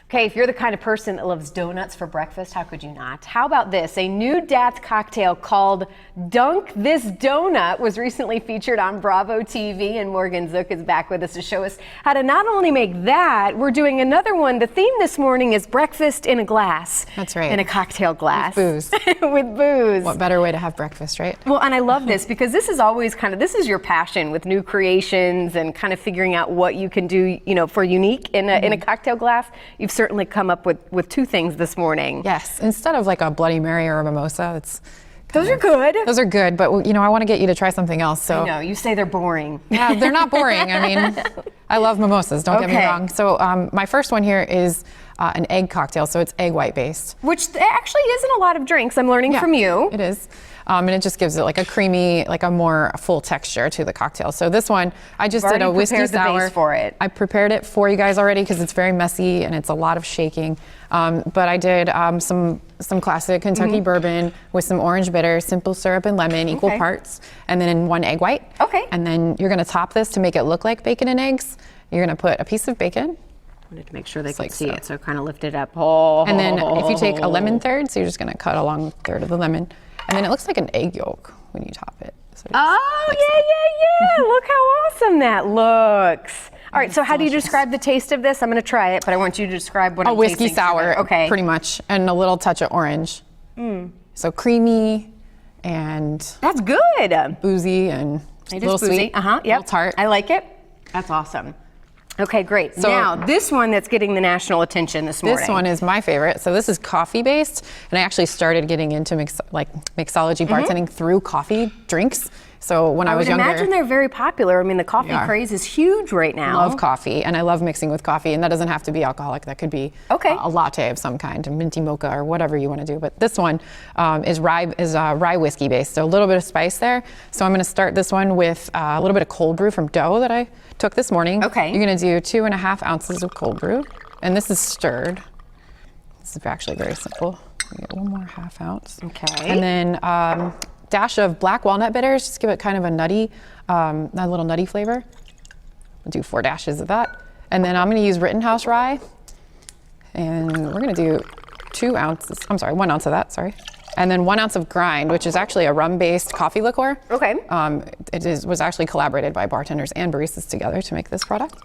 Okay, if you're the kind of person that loves donuts for breakfast, how could you not? How about this? A new Datz cocktail called Dunk This Donut was recently featured on Bravo TV, and Morgan Zook is back with us to show us how to not only make that, we're doing another one. The theme this morning is breakfast in a glass. That's right. In a cocktail glass. With booze. With booze. What better way to have breakfast, right? Well, and I love this because this is always this is your passion with new creations and kind of figuring out what you can do, for unique in a cocktail glass. You've certainly come up with two things this morning. Yes, instead of like a Bloody Mary or a mimosa, Those are good. Those are good, but I want to get you to try something else. So I know, you say they're boring. Yeah, they're not boring. I mean, I love mimosas, don't get me wrong. So my first one here is an egg cocktail, so it's egg white based. Which actually isn't a lot of drinks, I'm learning from you. It is. And it just gives it like a creamy, like a more full texture to the cocktail. So this one, I just did a whiskey sour. The base for it. I prepared it for you guys already because it's very messy and it's a lot of shaking. But I did some classic Kentucky bourbon with some orange bitter, simple syrup and lemon, equal parts, and then 1 egg white. Okay. And then you're gonna top this to make it look like bacon and eggs. You're gonna put a piece of bacon. I wanted to make sure they could see it, so kind of lift it up. Oh. And then if you take a lemon third, so you're just gonna cut along a third of the lemon. And then it looks like an egg yolk when you top it. So yeah. Look how awesome that looks. All right, so how do you describe the taste of this? I'm going to try it, but I want you to describe what I'm tasting. A whiskey sour, pretty much, and a little touch of orange. So creamy and... That's good. Boozy and a little sweet. Yep. Little tart. I like it. That's awesome. Okay, great. So now, this one that's getting the national attention this morning. This one is my favorite. So this is coffee based, and I actually started getting into mixology bartending through coffee drinks. So when I was younger, I would imagine they're very popular. I mean, the coffee craze is huge right now. Love coffee, and I love mixing with coffee, and that doesn't have to be alcoholic. That could be a latte of some kind, a minty mocha or whatever you want to do. But this one is rye whiskey based, so a little bit of spice there. So I'm going to start this one with a little bit of cold brew from dough that I took this morning. Okay. You're going to do 2.5 ounces of cold brew, and this is stirred. This is actually very simple. You get 1 more half ounce. Okay. And then dash of black walnut bitters, just give it kind of a nutty, a little nutty flavor. We'll do 4 dashes of that. And then I'm gonna use Rittenhouse rye. And we're gonna do 1 ounce of that, sorry. And then 1 ounce of grind, which is actually a rum-based coffee liqueur. Okay. Was actually collaborated by bartenders and baristas together to make this product.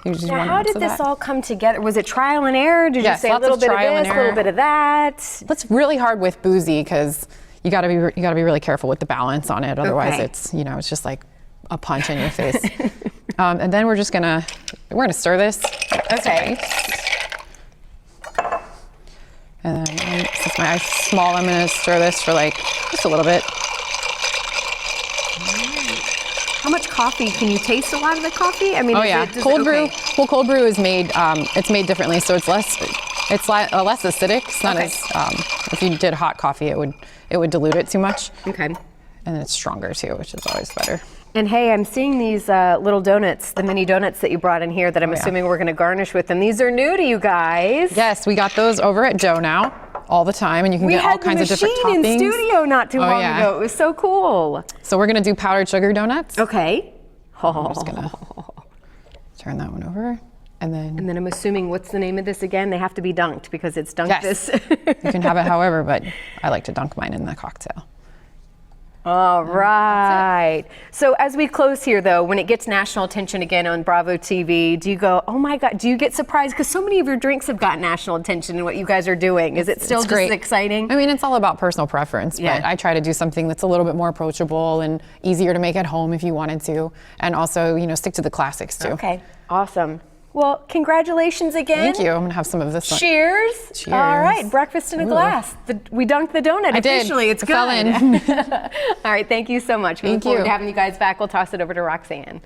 Now, how did this all come together? Was it trial and error? Did you say a little bit of this, a little bit of that? That's really hard with boozy because you got to be really careful with the balance on it. Otherwise, it's just like a punch in your face. And then we're gonna stir this. Okay. And then since my ice is small, I'm gonna stir this for just a little bit. How much coffee? Can you taste a lot of the coffee? I mean, cold brew. Well, cold brew is made. It's made differently, so it's less acidic. It's not as if you did hot coffee, it would dilute it too much. Okay. And it's stronger too, which is always better. And hey, I'm seeing these little donuts, the mini donuts that you brought in here that I'm assuming we're going to garnish with them. These are new to you guys. Yes, we got those over at Joe now all the time, and you can get all kinds of different toppings. We had the machine in studio not too long ago. It was so cool. So we're going to do powdered sugar donuts. Okay. I'm just going to turn that one over. And then I'm assuming, what's the name of this again? They have to be dunked because it's dunked this. You can have it however, but I like to dunk mine in the cocktail. All right. So as we close here, though, when it gets national attention again on Bravo TV, do you go, oh my God, do you get surprised? Because so many of your drinks have gotten national attention in what you guys are doing. Is it still just as exciting? I mean, it's all about personal preference, but I try to do something that's a little bit more approachable and easier to make at home if you wanted to. And also, stick to the classics too. Okay, awesome. Well, congratulations again. Thank you. I'm going to have some of this one. Cheers. Cheers. All right, breakfast in a glass. We dunked the donut officially. It's good. Fell in. All right, thank you so much. We look forward to having you guys back. We'll toss it over to Roxanne.